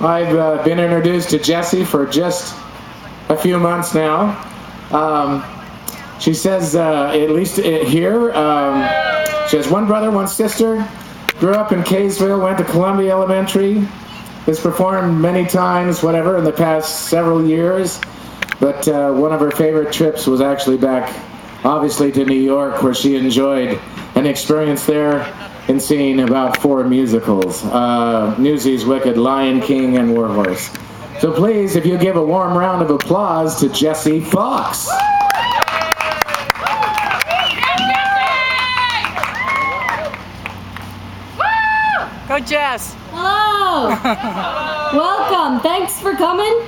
I've been introduced to Jessie for just a few months now. She says, at least here, she has one brother, one sister, grew up in Kaysville, went to Columbia Elementary, has performed many times, whatever, in the past several years. But one of her favorite trips was actually back, obviously, to New York, where she enjoyed an experience there in seeing about 4 musicals. Newsies, Wicked, Lion King, and Warhorse. So please, if you give a warm round of applause to Jessie Fox. Go Jess! Hello! Welcome! Thanks for coming.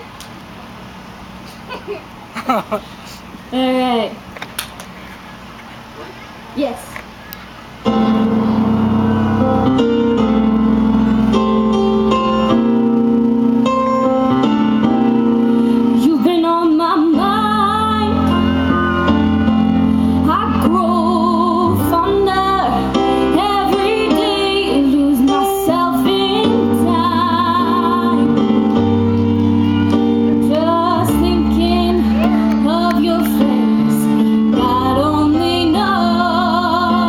Alright. Yes. You've been on my mind. I grow fonder every day, lose myself in time. Just thinking of your face, God only knows.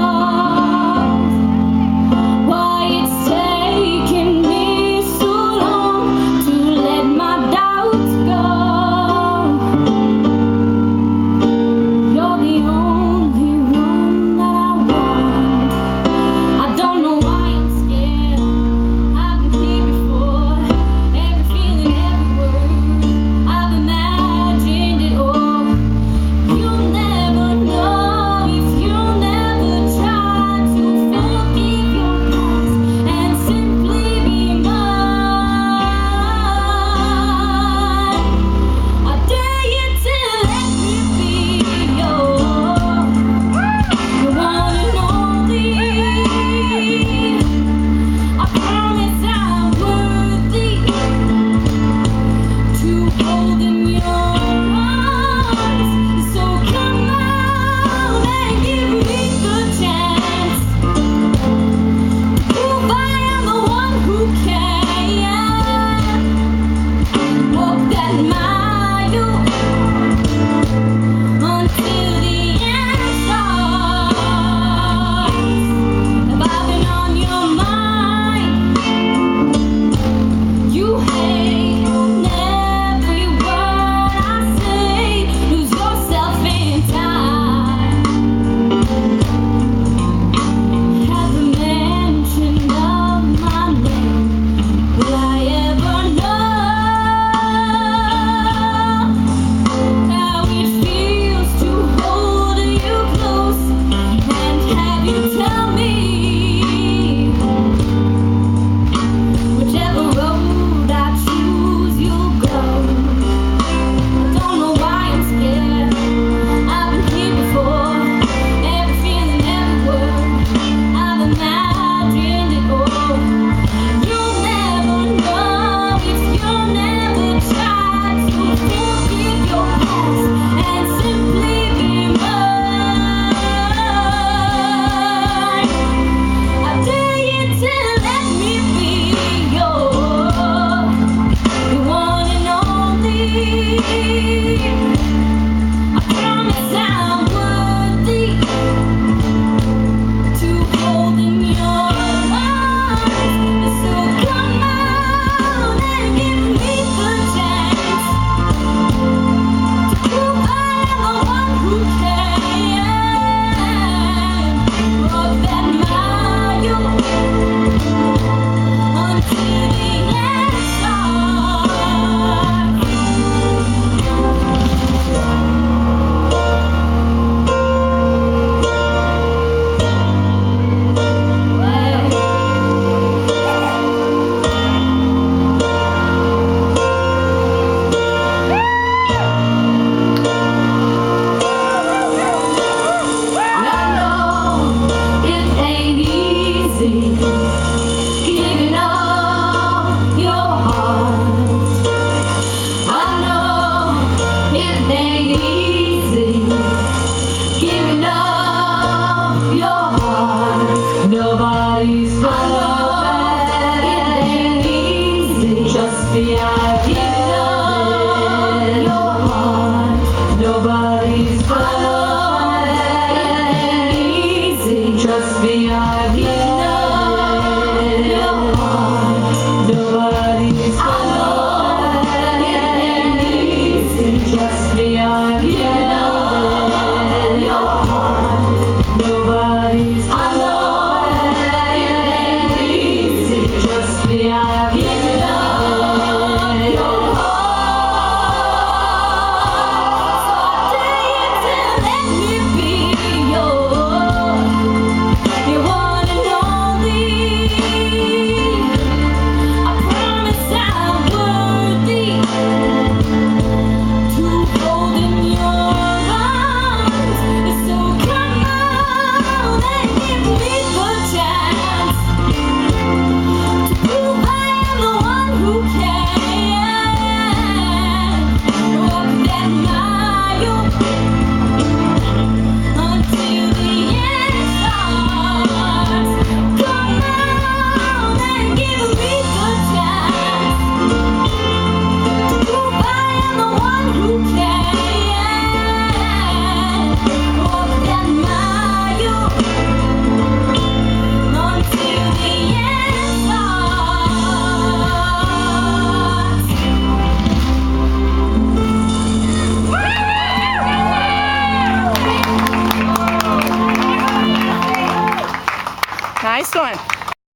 VIP.